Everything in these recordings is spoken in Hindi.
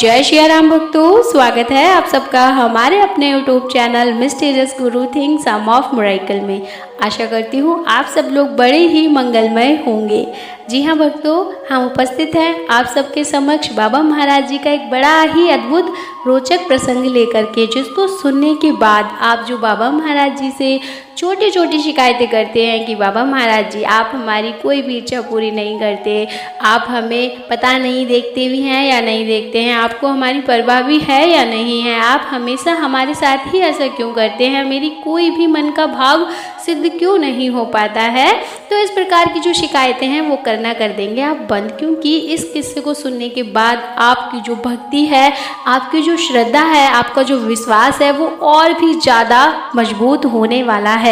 जय श्री राम भक्तों, स्वागत है आप सबका हमारे अपने YouTube channel mysterious Guru thing some of miracle में। आशा करती हूँ आप सब लोग बड़े ही मंगलमय होंगे। जी हाँ भक्तों, हम उपस्थित हैं आप सबके समक्ष बाबा महाराज जी का एक बड़ा ही अद्भुत रोचक प्रसंग लेकर के, जिसको सुनने के बाद आप जो बाबा महाराज जी से छोटी छोटी शिकायतें करते हैं कि बाबा महाराज जी आप हमारी कोई भी इच्छा पूरी नहीं करते, आप हमें पता नहीं देखते भी हैं या नहीं देखते हैं, आपको हमारी परवाह भी है या नहीं है, आप हमेशा हमारे साथ ही ऐसा क्यों करते हैं, मेरी कोई भी मन का भाव सिद्ध क्यों नहीं हो पाता है। तो इस प्रकार की जो शिकायतें हैं वो करना कर देंगे आप बंद, क्योंकि इस किस्से को सुनने के बाद आपकी जो भक्ति है, आपकी जो श्रद्धा है, आपका जो विश्वास है वो और भी ज़्यादा मजबूत होने वाला है।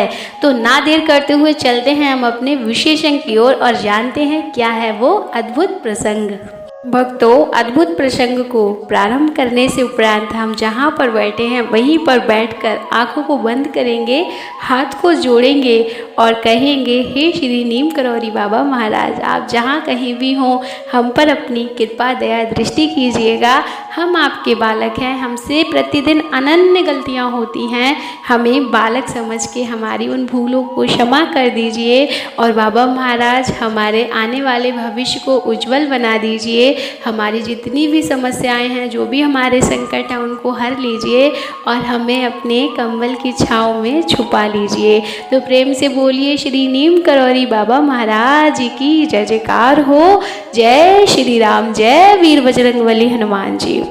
तो ना देर करते हुए चलते हैं हम अपने विशेषण की ओर और जानते हैं क्या है वो अद्भुत प्रसंग। भक्तों, अद्भुत प्रसंग को प्रारंभ करने से उपरांत हम जहाँ पर बैठे हैं वहीं पर बैठकर आंखों को बंद करेंगे, हाथ को जोड़ेंगे और कहेंगे, हे श्री नीम करौरी बाबा महाराज, आप जहाँ कहीं भी हों हम पर अपनी कृपा दया दृष्टि कीजिएगा। हम आपके बालक हैं, हमसे प्रतिदिन अनन्य गलतियाँ होती हैं, हमें बालक समझ के हमारी उन भूलों को क्षमा कर दीजिए और बाबा महाराज हमारे आने वाले भविष्य को उज्जवल बना दीजिए। हमारी जितनी भी समस्याएं हैं, जो भी हमारे संकट हैं, उनको हर लीजिए और हमें अपने कंबल की छाँव में छुपा लीजिए। तो प्रेम से बोलिए श्री नीम करौरी बाबा महाराज जी की जय जयकार हो। जय श्री राम, जय वीर बजरंगबली हनुमान जी।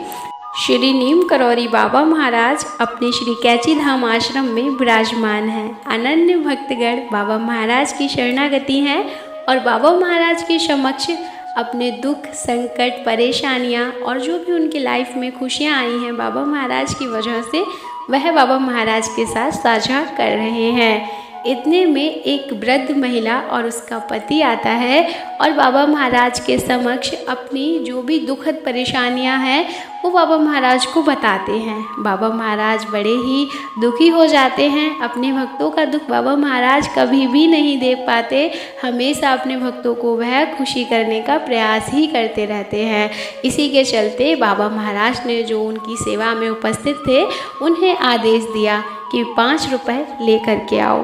श्री नीम करौरी बाबा महाराज अपने श्री कैची धाम आश्रम में विराजमान हैं। अनन्य भक्तगण बाबा महाराज की शरणागति हैं और बाबा महाराज के समक्ष अपने दुख, संकट, परेशानियां और जो भी उनकी लाइफ में खुशियां आई हैं बाबा महाराज की वजह से, वह बाबा महाराज के साथ साझा कर रहे हैं। इतने में एक वृद्ध महिला और उसका पति आता है और बाबा महाराज के समक्ष अपनी जो भी दुखद परेशानियां हैं वो बाबा महाराज को बताते हैं। बाबा महाराज बड़े ही दुखी हो जाते हैं। अपने भक्तों का दुख बाबा महाराज कभी भी नहीं देख पाते, हमेशा अपने भक्तों को वह खुशी करने का प्रयास ही करते रहते हैं। इसी के चलते बाबा महाराज ने जो उनकी सेवा में उपस्थित थे उन्हें आदेश दिया कि 5 रुपये लेकर के आओ।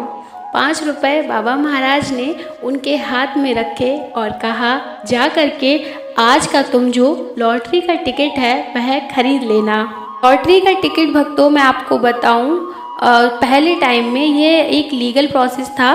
5 रुपये बाबा महाराज ने उनके हाथ में रखे और कहा, जा करके आज का तुम जो लॉटरी का टिकट है वह खरीद लेना। लॉटरी का टिकट भक्तों मैं आपको बताऊं, पहले टाइम में ये एक लीगल प्रोसेस था,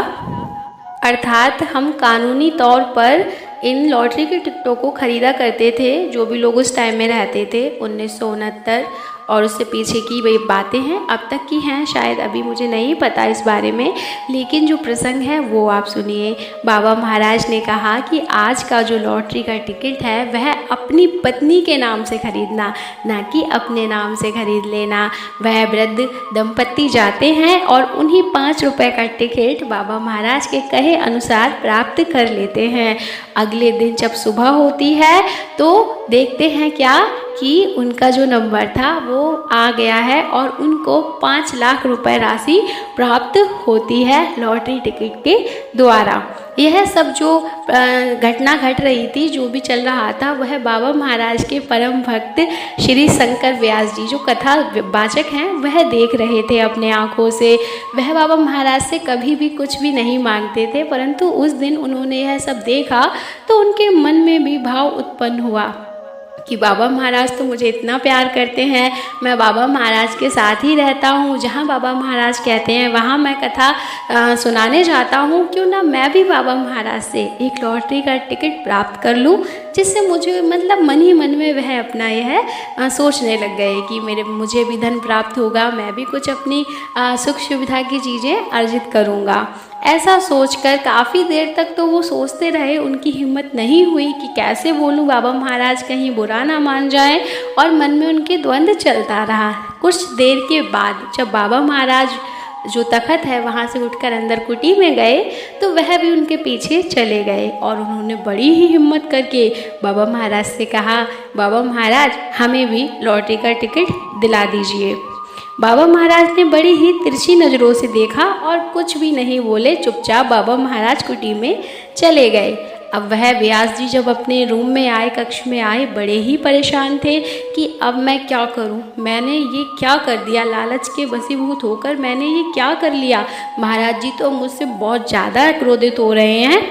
अर्थात हम कानूनी तौर पर इन लॉटरी के टिकटों को ख़रीदा करते थे। जो भी लोग उस टाइम में रहते थे 1969 और उससे पीछे की वही बातें हैं, अब तक की हैं शायद, अभी मुझे नहीं पता इस बारे में, लेकिन जो प्रसंग है वो आप सुनिए। बाबा महाराज ने कहा कि आज का जो लॉटरी का टिकट है वह अपनी पत्नी के नाम से खरीदना, ना कि अपने नाम से खरीद लेना। वह वृद्ध दंपत्ति जाते हैं और उन्हीं 5 रुपये का टिकट बाबा महाराज के कहे अनुसार प्राप्त कर लेते हैं। अगले दिन जब सुबह होती है तो देखते हैं क्या कि उनका जो नंबर था वो आ गया है और उनको 5 लाख रुपए राशि प्राप्त होती है लॉटरी टिकट के द्वारा। यह सब जो घटना घट रही थी, जो भी चल रहा था, वह बाबा महाराज के परम भक्त श्री शंकर व्यास जी जो कथा वाचक हैं वह देख रहे थे अपने आँखों से। वह बाबा महाराज से कभी भी कुछ भी नहीं मांगते थे, परंतु उस दिन उन्होंने यह सब देखा तो उनके मन में भी भाव उत्पन्न हुआ कि बाबा महाराज तो मुझे इतना प्यार करते हैं, मैं बाबा महाराज के साथ ही रहता हूँ, जहाँ बाबा महाराज कहते हैं वहाँ मैं कथा सुनाने जाता हूँ, क्यों ना मैं भी बाबा महाराज से एक लॉटरी का टिकट प्राप्त कर लूँ, जिससे मुझे मतलब मन ही मन में वह अपना यह सोचने लग गए कि मुझे भी धन प्राप्त होगा, मैं भी कुछ अपनी सुख सुविधा की चीज़ें अर्जित करूँगा। ऐसा सोचकर काफ़ी देर तक तो वो सोचते रहे, उनकी हिम्मत नहीं हुई कि कैसे बोलूं बाबा महाराज कहीं बुरा ना मान जाएं, और मन में उनके द्वंद्व चलता रहा। कुछ देर के बाद जब बाबा महाराज जो तखत है वहाँ से उठकर अंदर कुटी में गए तो वह भी उनके पीछे चले गए और उन्होंने बड़ी ही हिम्मत करके बाबा महाराज से कहा, बाबा महाराज हमें भी लॉटरी का टिकट दिला दीजिए। बाबा महाराज ने बड़ी ही तिरछी नज़रों से देखा और कुछ भी नहीं बोले, चुपचाप बाबा महाराज कुटी में चले गए। अब वह व्यास जी जब अपने रूम में आए, कक्ष में आए, बड़े ही परेशान थे कि अब मैं क्या करूं, मैंने ये क्या कर दिया, लालच के वशीभूत होकर मैंने ये क्या कर लिया। महाराज जी तो मुझसे बहुत ज़्यादा क्रोधित हो रहे हैं,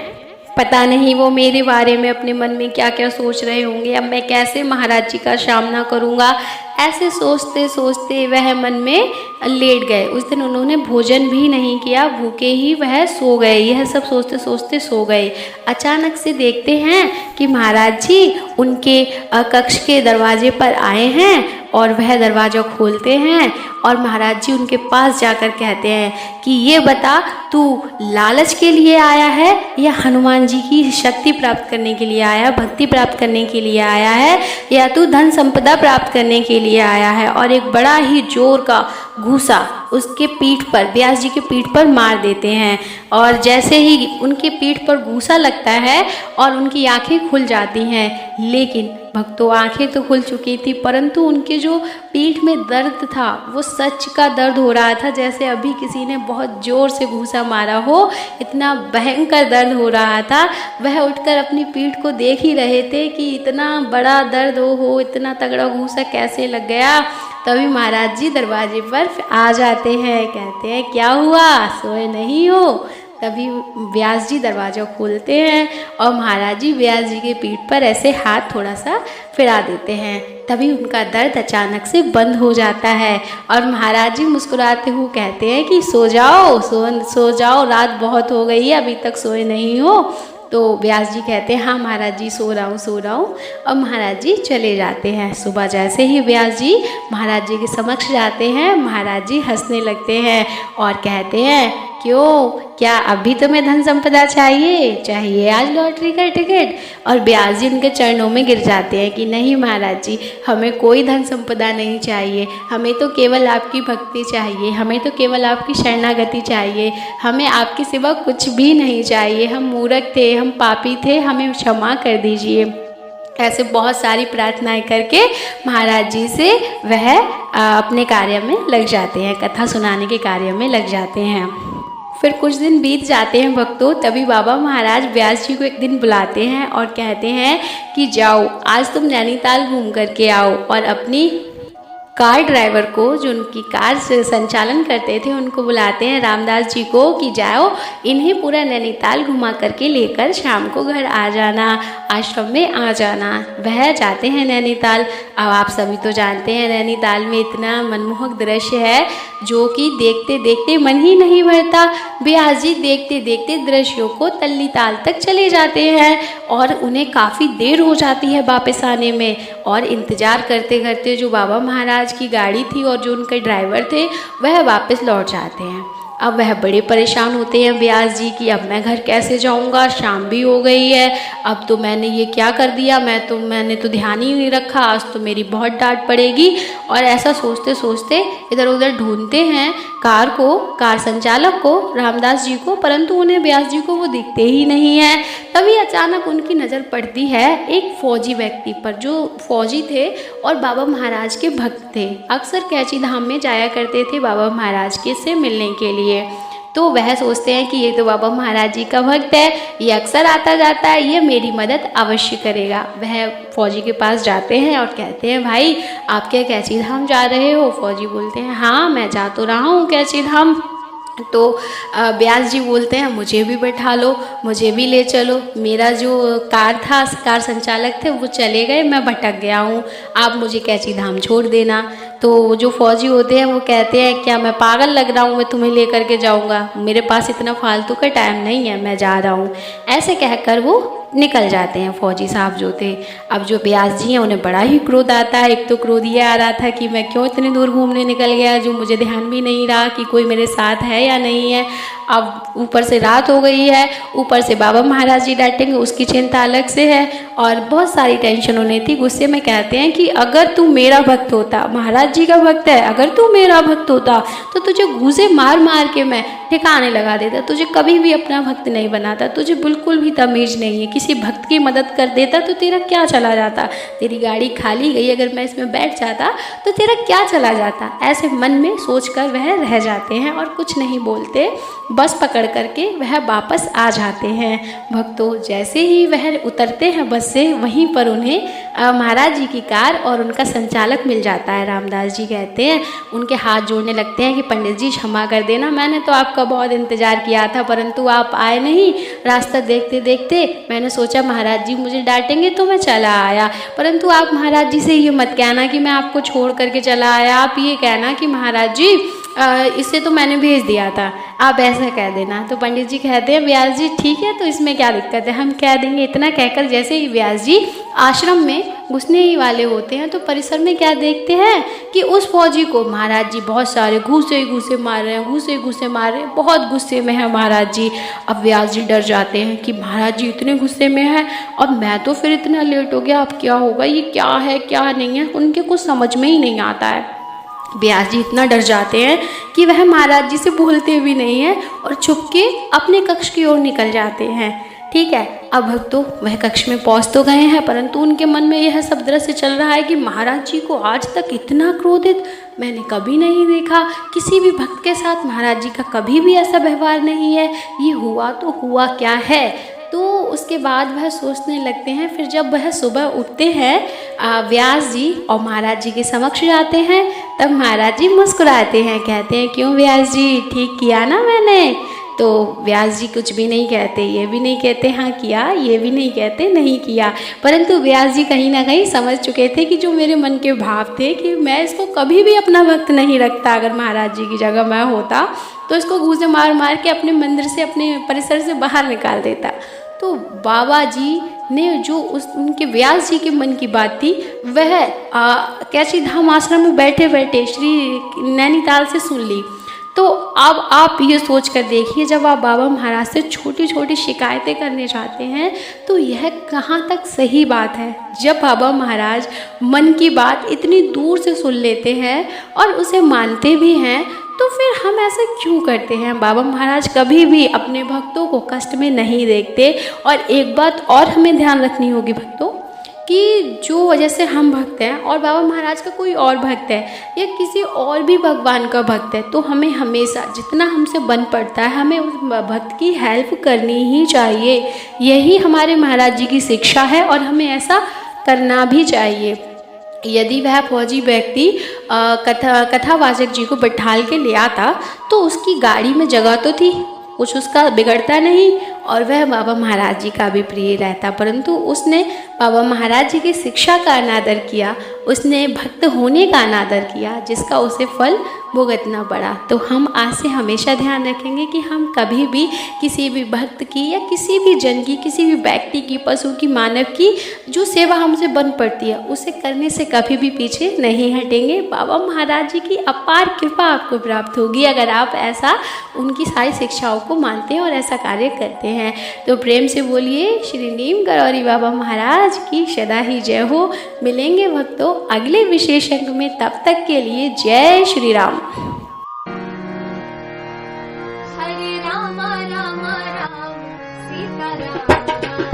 पता नहीं वो मेरे बारे में अपने मन में क्या क्या सोच रहे होंगे, अब मैं कैसे महाराज जी का सामना करूँगा। ऐसे सोचते सोचते वह मन में लेट गए। उस दिन उन्होंने भोजन भी नहीं किया, भूखे ही वह सो गए। यह सब सोचते सोचते सो गए। अचानक से देखते हैं कि महाराज जी उनके कक्ष के दरवाजे पर आए हैं और वह दरवाज़ा खोलते हैं और महाराज जी उनके पास जाकर कहते हैं कि ये बता, तू लालच के लिए आया है या हनुमान जी की शक्ति प्राप्त करने के लिए आया, भक्ति प्राप्त करने के लिए आया है, या तू धन संपदा प्राप्त करने के लिए आया है। और एक बड़ा ही जोर का घूसा उसके पीठ पर, व्यास जी के पीठ पर मार देते हैं। और जैसे ही उनके पीठ पर घूसा लगता है और उनकी आंखें खुल जाती हैं, लेकिन भक्तों आंखें तो खुल चुकी थी, परंतु उनके जो पीठ में दर्द था वो सच का दर्द हो रहा था, जैसे अभी किसी ने बहुत ज़ोर से घूसा मारा हो, इतना भयंकर दर्द हो रहा था। वह उठकर अपनी पीठ को देख ही रहे थे कि इतना बड़ा दर्द हो, इतना तगड़ा घूसा कैसे लग गया। तभी महाराज जी दरवाजे पर आ जाते हैं, कहते हैं क्या हुआ, सोए नहीं हो। तभी व्यास जी दरवाज़ा खोलते हैं और महाराज जी व्यास जी के पीठ पर ऐसे हाथ थोड़ा सा फिरा देते हैं। तभी उनका दर्द अचानक से बंद हो जाता है और महाराज जी मुस्कुराते हुए कहते हैं कि सो जाओ, सो जाओ, रात बहुत हो गई है, अभी तक सोए नहीं हो। तो व्यास जी कहते हैं हाँ महाराज जी सो रहा हूँ। और महाराज जी चले जाते हैं। सुबह जैसे ही व्यास जी महाराज जी के समक्ष जाते हैं, महाराज जी हंसने लगते हैं और कहते हैं क्यों, क्या अभी तुम्हें धन संपदा चाहिए आज लॉटरी का टिकट। और व्यास जी उनके चरणों में गिर जाते हैं कि नहीं महाराज जी, हमें कोई धन संपदा नहीं चाहिए, हमें तो केवल आपकी भक्ति चाहिए, हमें तो केवल आपकी शरणागति चाहिए, हमें आपके सिवा कुछ भी नहीं चाहिए। हम मूर्ख थे, हम पापी थे, हमें क्षमा कर दीजिए। ऐसे बहुत सारी प्रार्थनाएं करके महाराज जी से वह अपने कार्य में लग जाते हैं, कथा सुनाने के कार्य में लग जाते हैं। फिर कुछ दिन बीत जाते हैं भक्तों, तभी बाबा महाराज व्यास जी को एक दिन बुलाते हैं और कहते हैं कि जाओ आज तुम नैनीताल घूम करके आओ। और अपनी कार ड्राइवर को, जो उनकी कार से संचालन करते थे, उनको बुलाते हैं रामदास जी को कि जाओ इन्हें पूरा नैनीताल घुमा करके लेकर शाम को घर आ जाना, आश्रम में आ जाना। वह जाते हैं नैनीताल। अब आप सभी तो जानते हैं नैनीताल में इतना मनमोहक दृश्य है जो कि देखते देखते मन ही नहीं भरता। व्यास जी देखते देखते दृश्यों को तल्ली ताल तक चले जाते हैं और उन्हें काफ़ी देर हो जाती है वापस आने में। और इंतज़ार करते करते जो बाबा महाराज की गाड़ी थी और जो उनके ड्राइवर थे वह वापस लौट जाते हैं। अब वह बड़े परेशान होते हैं व्यास जी कि अब मैं घर कैसे जाऊंगा, शाम भी हो गई है, अब तो मैंने ये क्या कर दिया, मैंने तो ध्यान ही नहीं रखा, आज तो मेरी बहुत डांट पड़ेगी। और ऐसा सोचते सोचते इधर उधर ढूंढते हैं कार संचालक को, रामदास जी को, परंतु उन्हें व्यास जी को वो दिखते ही नहीं है। तभी अचानक उनकी नज़र पड़ती है एक फौजी व्यक्ति पर, जो फौजी थे और बाबा महाराज के भक्त थे। अक्सर कैची धाम में जाया करते थे बाबा महाराज के से मिलने के लिए। तो वह सोचते हैं कि ये तो बाबा महाराज जी का भक्त है, ये अक्सर आता जाता है, ये मेरी मदद अवश्य करेगा। वह फौजी के पास जाते हैं और कहते हैं भाई आप क्या कैची धाम जा रहे हो। फौजी बोलते हैं हाँ मैं जा तो रहा हूँ कैची धाम। तो व्यास जी बोलते हैं मुझे भी बैठा लो, मुझे भी ले चलो, मेरा जो कार संचालक थे वो चले गए, मैं भटक गया हूँ, आप मुझे कैची धाम छोड़ देना। तो जो फौजी होते हैं वो कहते हैं क्या मैं पागल लग रहा हूँ, मैं तुम्हें लेकर के जाऊँगा, मेरे पास इतना फालतू का टाइम नहीं है, मैं जा रहा हूँ। ऐसे कहकर वो निकल जाते हैं फौजी साहब जो थे। अब जो व्यास जी हैं उन्हें बड़ा ही क्रोध आता है। एक तो क्रोध ये आ रहा था कि मैं क्यों इतनी दूर घूमने निकल गया, जो मुझे ध्यान भी नहीं रहा कि कोई मेरे साथ है या नहीं है। अब ऊपर से रात हो गई है, ऊपर से बाबा महाराज जी डांटेंगे उसकी चिंता अलग से है और बहुत सारी टेंशन उन्हें थी। गुस्से में कहते हैं कि अगर तू मेरा भक्त होता, महाराज जी का भक्त है, अगर तू मेरा भक्त होता तो तुझे घूसे मार मार के मैं ठिकाने लगा देता, तुझे कभी भी अपना भक्त नहीं बनाता, तुझे बिल्कुल बिल्कुल भी तमीज़ नहीं है। किसी भक्त की मदद कर देता तो तेरा क्या चला जाता, तेरी गाड़ी खाली गई, अगर मैं इसमें बैठ जाता तो तेरा क्या चला जाता। ऐसे मन में सोचकर वह रह जाते हैं और कुछ नहीं बोलते, बस पकड़ करके वह वापस आ जाते हैं। भक्तों, जैसे ही वह उतरते हैं बस से, वहीं पर उन्हें महाराज जी की कार और उनका संचालक मिल जाता है। रामदास जी कहते हैं, उनके हाथ जोड़ने लगते हैं कि पंडित जी क्षमा कर देना, मैंने तो आपका बहुत इंतज़ार किया था परंतु आप आए नहीं। रास्ता देखते देखते मैंने सोचा महाराज जी मुझे डांटेंगे तो मैं चला आया, परंतु आप महाराज जी से ये मत कहना कि मैं आपको छोड़ करके चला आया, आप ये कहना कि महाराज जी इसे तो मैंने भेज दिया था, आप ऐसा कह देना। तो पंडित जी कहते हैं, व्यास जी ठीक है, तो इसमें क्या दिक्कत है, हम कह देंगे। इतना कहकर जैसे ही व्यास जी आश्रम में घुसने ही वाले होते हैं तो परिसर में क्या देखते हैं कि उस फौजी को महाराज जी बहुत सारे घूसे मार रहे हैं, घूसे मार रहे हैं, बहुत गुस्से में है महाराज जी। अब व्यास जी डर जाते हैं कि महाराज जी इतने गुस्से में हैं और मैं तो फिर इतना लेट हो गया, अब क्या होगा, ये क्या है क्या नहीं है, उनके कुछ समझ में ही नहीं आता है। व्यास जी इतना डर जाते हैं कि वह महाराज जी से बोलते भी नहीं हैं और छुप के अपने कक्ष की ओर निकल जाते हैं। ठीक है, अब भक्तों वह कक्ष में पहुंच तो गए हैं परंतु उनके मन में यह सब दृश्य चल रहा है कि महाराज जी को आज तक इतना क्रोधित मैंने कभी नहीं देखा, किसी भी भक्त के साथ महाराज जी का कभी भी ऐसा व्यवहार नहीं है, ये हुआ तो हुआ क्या है। तो उसके बाद वह सोचने लगते हैं। फिर जब वह सुबह उठते हैं व्यास जी और महाराज जी के समक्ष जाते हैं, तब महाराज जी मुस्कुराते हैं, कहते हैं क्यों व्यास जी, ठीक किया ना मैंने। तो व्यास जी कुछ भी नहीं कहते, ये भी नहीं कहते हाँ किया, ये भी नहीं कहते नहीं किया, परंतु व्यास जी कहीं ना कहीं समझ चुके थे कि जो मेरे मन के भाव थे कि मैं इसको कभी भी अपना भक्त नहीं रखता, अगर महाराज जी की जगह मैं होता तो इसको घूसे मार मार के अपने मंदिर से, अपने परिसर से बाहर निकाल देता। तो बाबा जी ने जो उनके व्यास जी के मन की बात थी वह कैची धाम आश्रम में बैठे बैठे श्री नैनीताल से सुन ली। तो अब आप ये सोच कर देखिए, जब आप बाबा महाराज से छोटी छोटी शिकायतें करने जाते हैं तो यह कहाँ तक सही बात है। जब बाबा महाराज मन की बात इतनी दूर से सुन लेते हैं और उसे मानते भी हैं तो फिर हम ऐसा क्यों करते हैं। बाबा महाराज कभी भी अपने भक्तों को कष्ट में नहीं देखते। और एक बात और हमें ध्यान रखनी होगी भक्तों, कि जो वजह से हम भक्त हैं और बाबा महाराज का कोई और भक्त है या किसी और भी भगवान का भक्त है, तो हमें हमेशा जितना हमसे बन पड़ता है हमें उस भक्त की हेल्प करनी ही चाहिए। यही हमारे महाराज जी की शिक्षा है और हमें ऐसा करना भी चाहिए। यदि वह फौजी व्यक्ति कथावाचक जी को बैठाल के ले आता तो उसकी गाड़ी में जगह तो थी, कुछ उसका बिगड़ता नहीं और वह बाबा महाराज जी का भी प्रिय रहता, परंतु उसने बाबा महाराज जी की शिक्षा का अनादर किया, उसने भक्त होने का अनादर किया, जिसका उसे फल भुगतना पड़ा। तो हम आज से हमेशा ध्यान रखेंगे कि हम कभी भी किसी भी भक्त की या किसी भी जन की, किसी भी व्यक्ति की, पशु की, मानव की जो सेवा हमसे बन पड़ती है उसे करने से कभी भी पीछे नहीं हटेंगे। बाबा महाराज जी की अपार कृपा आपको प्राप्त होगी अगर आप ऐसा उनकी सारी शिक्षाओं को मानते हैं और ऐसा कार्य करते हैं। तो प्रेम से बोलिए श्री नीम करौरी बाबा महाराज की सदा ही जय हो। मिलेंगे भक्तों अगले विशेष अंक में, तब तक के लिए जय श्री राम। हरे राम राम राम सीता राम।